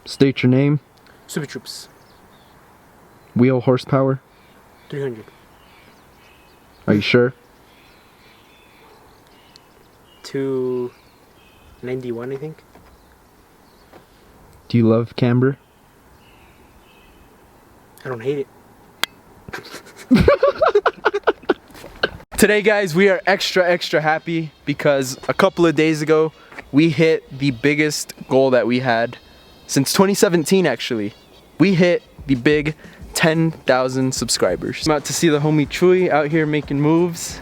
State your name. Super Troops. Wheel horsepower. 300. Are you sure? 291, I think. Do you love camber? I don't hate it. Today guys, we are extra happy because a couple of days ago we hit the biggest goal that we had since 2017 actually. We hit the big 10,000 subscribers. I'm out to see the homie Chuy out here making moves.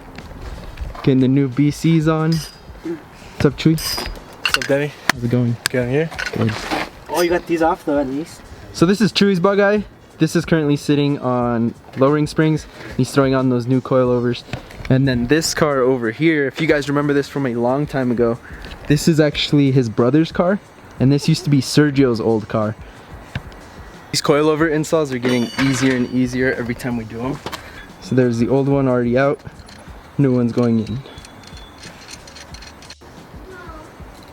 Getting the new BCs on. What's up, Chuy? What's up, Denny? How's it going? Good here? Good. Oh, you got these off though at least. So this is Chuy's bug eye. This is currently sitting on lowering springs. He's throwing on those new coilovers. And then this car over here, if you guys remember this from a long time ago, this is actually his brother's car. And this used to be Sergio's old car. These coilover installs are getting easier and easier every time we do them. So there's the old one already out. New one's going in.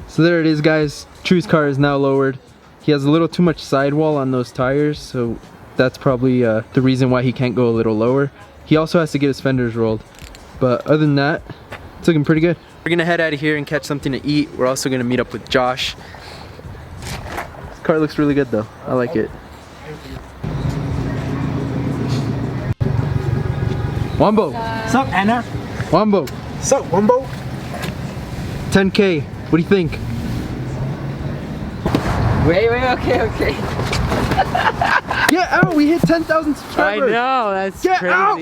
So there it is, guys. Chuy's car is now lowered. He has a little too much sidewall on those tires, so that's probably the reason why he can't go a little lower. He also has to get his fenders rolled. But other than that, it's looking pretty good. We're gonna head out of here and catch something to eat. We're also gonna meet up with Josh. This car looks really good though. I like it. Wombo! What's up, Anna? Wombo! What's up, Wumbo? 10K. What do you think? Wait, okay. Get out! We hit 10,000 subscribers! I know, that's Get crazy. out!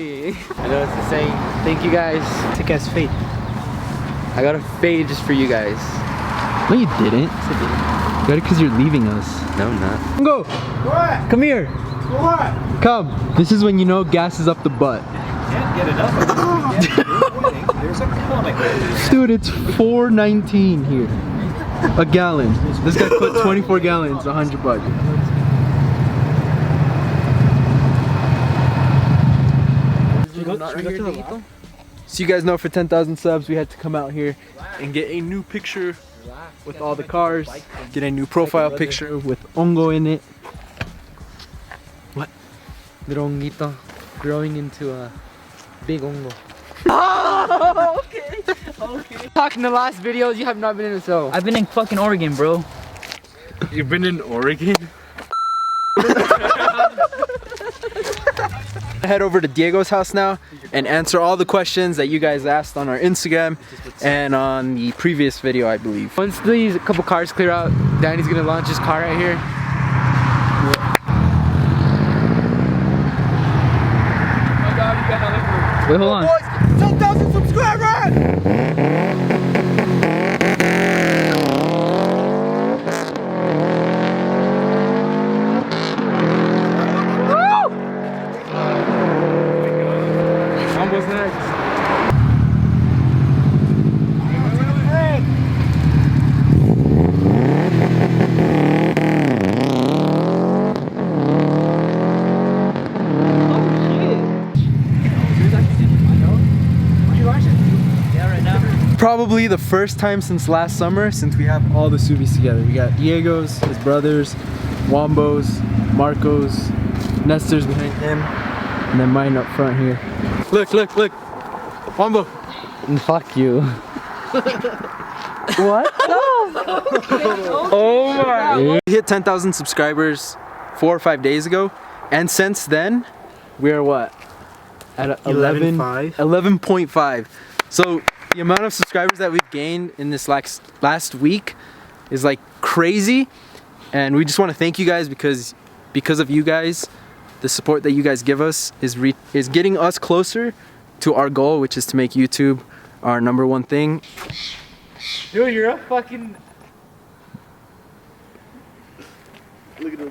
I know it's the same. Thank you guys. Take as fate. I got a fade just for you guys. No, you didn't. You got it because you're leaving us. No, I'm not. Go! What? Come here! What? Come! This is when you know gas is up the butt. Can't get enough. There's a comic. Dude, it's $4.19 here. A gallon. This guy put 24 gallons, $100. So you guys know for 10,000 subs we had to come out here and get a new picture with all the cars. Get a new profile picture With Ongo in it. Little Ongito growing into a big Ongo. Okay. Talking the last videos, you have not been in a show. I've been in fucking Oregon, bro. You've been in Oregon? Head over to Diego's house now and answer all the questions that you guys asked on our Instagram and on the previous video, I believe. Once these couple cars clear out, Danny's gonna launch his car right here. Wait, hold on. 10,000 subscribers! Almost next. Probably the first time since last summer since we have all the Subies together. We got Diego's, his brothers, Wombo's, Marco's, Nestor's behind him, and then mine up front here. Look. Wombo. Fuck you. What? Oh my. We hit 10,000 subscribers 4 or 5 days ago, and since then, we're what? At 11.5. So the amount of subscribers that we've gained in this last week is like crazy, and we just want to thank you guys because of you guys, the support that you guys give us is getting us closer to our goal, which is to make YouTube our #1 thing. Dude, you're a fucking... Look at her.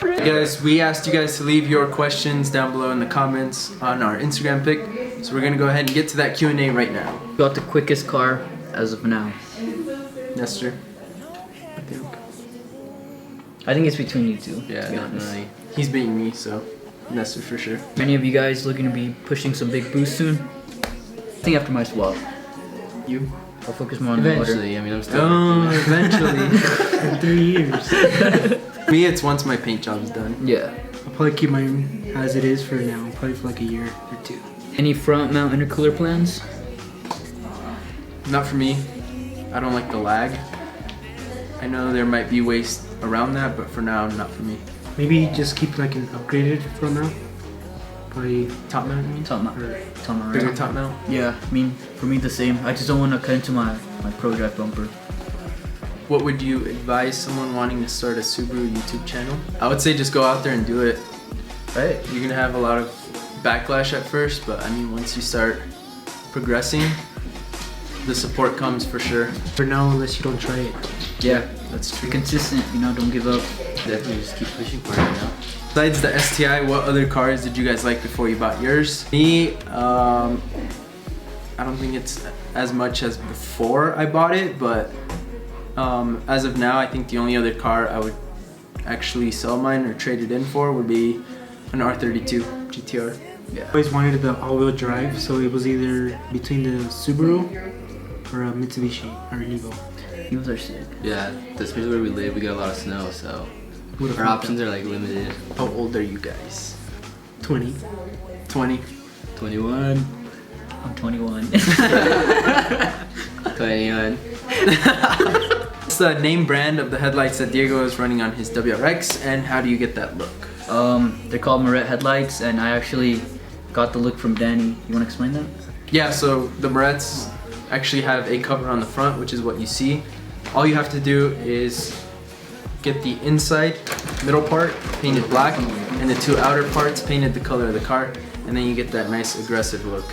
Guys, we asked you guys to leave your questions down below in the comments on our Instagram pic, so we're gonna go ahead and get to that Q&A right now. Got the quickest car as of now. Nestor. I think it's between you two. Yeah, to be honest. definitely. He's beating me, so Nestor for sure. Many of you guys looking to be pushing some big boosts soon. I think after my swap. You? I'll focus more on the motor. Eventually, I mean, I'm still... Oh, eventually. 3 years. Me, it's once my paint job's done. Yeah. I'll probably keep mine as it is for now, probably for like a year or 2. Any front mount intercooler plans? Not for me. I don't like the lag. I know there might be ways around that, but for now, not for me. Maybe just keep like an upgraded front mount. Probably Top mount, you mean? Top mount. or Top mount, Bigger right? top mount? Yeah, I mean, for me the same. I just don't want to cut into my Pro Drive bumper. What would you advise someone wanting to start a Subaru YouTube channel? I would say just go out there and do it. Right? You're gonna have a lot of backlash at first, but I mean, once you start progressing, the support comes for sure. for now, unless you don't try it. Yeah. That's Be true. consistent, you know, don't give up. Definitely just keep pushing for it, you know? Besides the STI, what other cars did you guys like before you bought yours? Me, I don't think it's as much as before I bought it, but as of now, I think the only other car I would actually sell mine or trade it in for would be an R32 GTR. I always wanted the all-wheel drive, so it was either between the Subaru or a Mitsubishi or an Evo. Those are sick. Yeah, especially where we live, we get a lot of snow, so Would've our thought options are like limited. How old are you guys? 20. 20. 21, I'm 21. 21. What's the name brand of the headlights that Diego is running on his WRX, and how do you get that look? They're called Moret headlights, and I actually got the look from Danny. You want to explain that? Yeah, so the Morets actually have a cover on the front, which is what you see. All you have to do is get the inside middle part painted black and the 2 outer parts painted the color of the car, and then you get that nice aggressive look.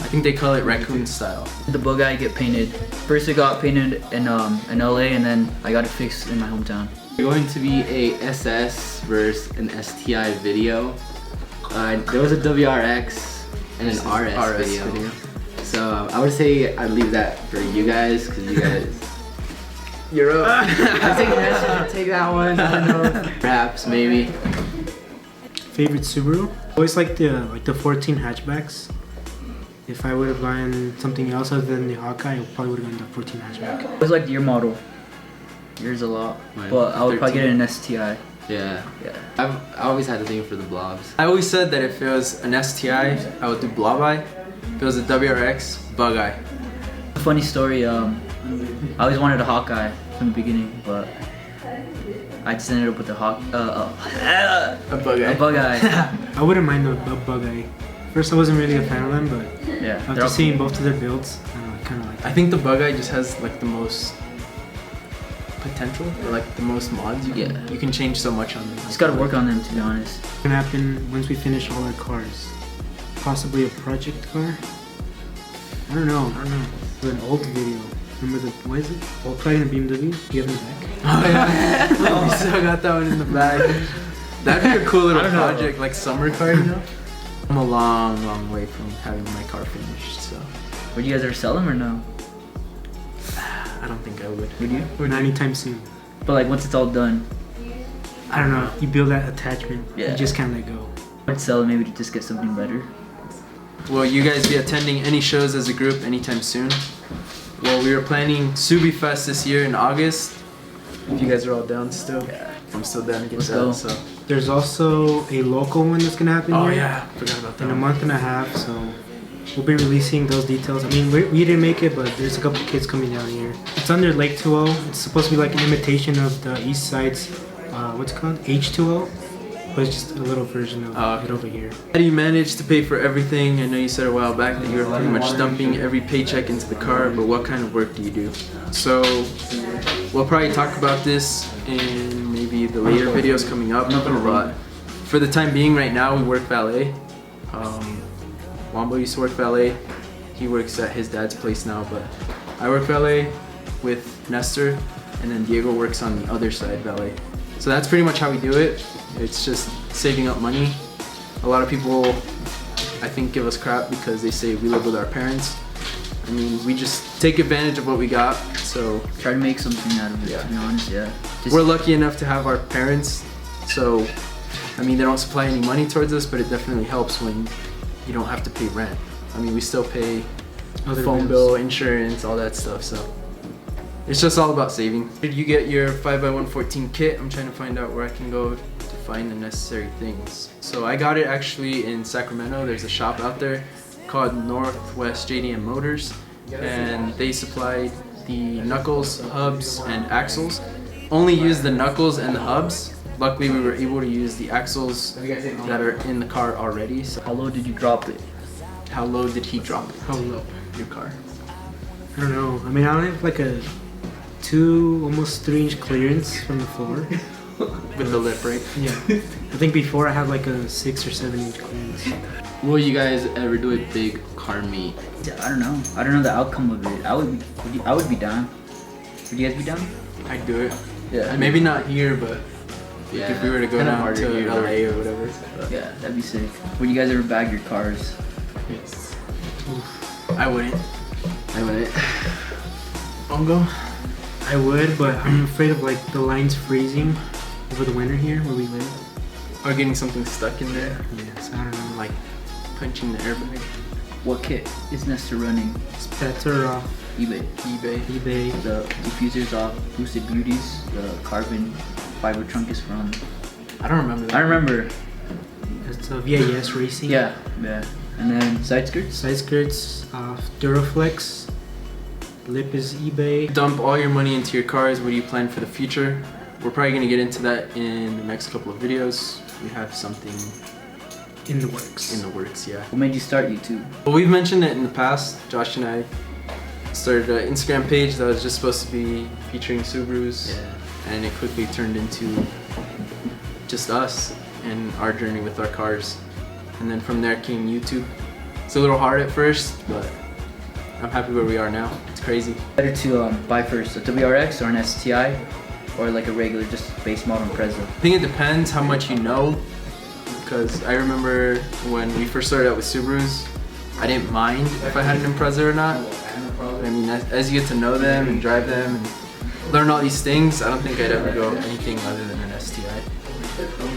I think they call it raccoon style. The bug eye get painted. First it got painted in LA, and then I got it fixed in my hometown. We're going to be a SS versus an STI video. There was a WRX and an RS video. So I would say I'd leave that for you guys, because you guys. You're up. Take that one. I don't know. Perhaps, maybe. Favorite Subaru? Always like the 14 hatchbacks. If I would have gone something else other than the Hawkeye, I probably would have gone the 14 hatchback. I always liked your model. Yours a lot. Mine, But I would probably 13. get an STI. Yeah. Yeah. I always had a thing for the blobs. I always said that if it was an STI, I would do blob eye. If it was a WRX, bug eye. Funny story, I always wanted a Hawkeye from the beginning, but I just ended up with a A bug eye. a bug eye. I wouldn't mind the bug eye. First, I wasn't really a fan of them, but Yeah. they're after all seeing both of their builds, I don't know, I kind of like I think the bug eye just has like the most potential, or like the most mods. You can change so much on them. Just gotta work on them, to be honest. what's gonna happen once we finish all our cars. Possibly a project car. I don't know. An old video. Remember what is it? Volkswagen and BMW? You have in the back. Oh yeah. We still got that one in the bag. That'd be a cool little I don't know. project, like summer car, you know? I'm a long way from having my car finished, so Would you guys ever sell them or no? I don't think I would. Would you? Not anytime soon. But like once it's all done, I don't know. You build that attachment. Yeah. You just can't let go. I'd sell it maybe to just get something better. Will you guys be attending any shows as a group anytime soon? Well, we were planning Subi Fest this year in August. If you guys are all down still, I'm still down to get Let's that. go. So. There's also a local one that's gonna happen Oh here yeah, forgot about that. in a month and a half. So we'll be releasing those details. I mean, we didn't make it, but there's a couple kids coming down here. It's under Lake 2O. It's supposed to be like an imitation of the East Side's, what's it called? H2O. But it's just a little version of Oh, okay. it over here. How do you manage to pay for everything? I know you said a while back that you were pretty much dumping every paycheck into the car, but what kind of work do you do? So we'll probably talk about this in maybe the later videos coming up, but for the time being right now we work valet. Wombo used to work valet. He works at his dad's place now, but I work valet with Nestor, and then Diego works on the other side valet. So that's pretty much how we do it. It's just saving up money. A lot of people, I think, give us crap because they say we live with our parents. I mean, we just take advantage of what we got. So Try to make something out of it, Yeah. to be honest, yeah. Just, we're lucky enough to have our parents. So, I mean, they don't supply any money towards us, but it definitely helps when you don't have to pay rent. I mean, we still pay Other phone bills. bill, insurance, all that stuff. So It's just all about saving. Did you get your 5x114 kit? I'm trying to find out where I can go to find the necessary things. So I got it actually in Sacramento. There's a shop out there called Northwest JDM Motors, and they supplied the knuckles, hubs, and axles. Only use the knuckles and the hubs. Luckily we were able to use the axles that are in the car already. So How low did you drop it? how low did he drop it? How low? Your car? I don't know. I mean, I don't have like a 2, almost 3-inch clearance from the floor. With the lip, right? Yeah. I think before I had like a 6 or 7-inch clearance. Will you guys ever do a big car meet? I don't know. I don't know the outcome of it. I would be down. Would you guys be down? I'd do it. Yeah. Maybe not here, but Yeah. if we were to go Kinda down harder to here, LA or whatever. Yeah, that'd be sick. Would you guys ever bag your cars? I wouldn't. I wouldn't. Ongo? I would, but I'm afraid of like the lines freezing over the winter here where we live. Or getting something stuck in there. Yeah, so I don't know. Like punching the airbag. What kit is Nesta running? Spats are off eBay. eBay. The diffuser's off. Boosted Beauties. The carbon fiber trunk is from. I don't remember that. I remember. It's a VAS Racing. Yeah. And then side skirts. Side skirts off Duraflex. Lip is eBay. Dump all your money into your cars. What do you plan for the future? We're probably going to get into that in the next couple of videos. We have something In the works. in the works, yeah. What made you start YouTube? Well, we've mentioned it in the past. Josh and I started an Instagram page that was just supposed to be featuring Subarus, and it quickly turned into just us and our journey with our cars. And then from there came YouTube. It's a little hard at first, but I'm happy where we are now. It's crazy. Better to buy first a WRX or an STI, or like a regular just base model Impreza. I think it depends how much you know, because I remember when we first started out with Subarus, I didn't mind if I had an Impreza or not. I mean, as you get to know them and drive them and learn all these things, I don't think I'd ever go anything other than an STI.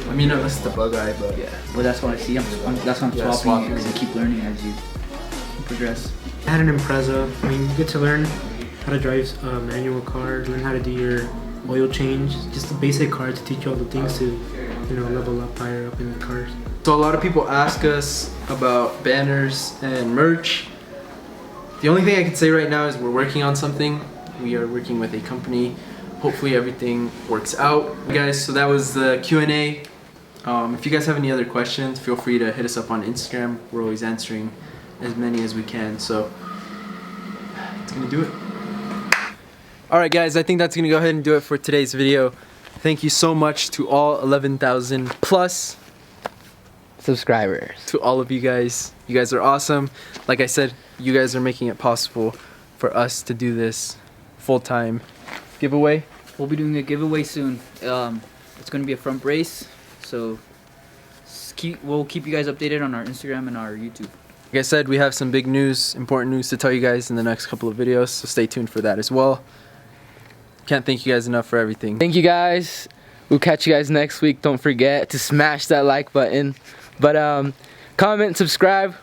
I mean, unless it's the bug eye, but Yeah, well that's what I see. That's why I'm Yeah, swapping swapping. because you keep learning as you progress. I had an Impreza. I mean, you get to learn how to drive a manual car, learn how to do your oil change, just a basic car to teach you all the things to, you know, level up higher up in the cars. So a lot of people ask us about banners and merch. The only thing I can say right now is we're working on something. We are working with a company. Hopefully everything works out. Guys, so that was the Q&A. If you guys have any other questions, feel free to hit us up on Instagram. We're always answering as many as we can. So it's gonna do it. Alright guys, I think that's gonna go ahead and do it for today's video. Thank you so much to all 11,000 plus Subscribers. to all of you guys. You guys are awesome. Like I said, you guys are making it possible for us to do this full-time giveaway. We'll be doing a giveaway soon. It's going to be a front brace, so we'll keep you guys updated on our Instagram and our YouTube. Like I said, we have some big news, important news to tell you guys in the next couple of videos, so stay tuned for that as well. Can't thank you guys enough for everything. Thank you guys. We'll catch you guys next week. Don't forget to smash that like button. But comment, subscribe.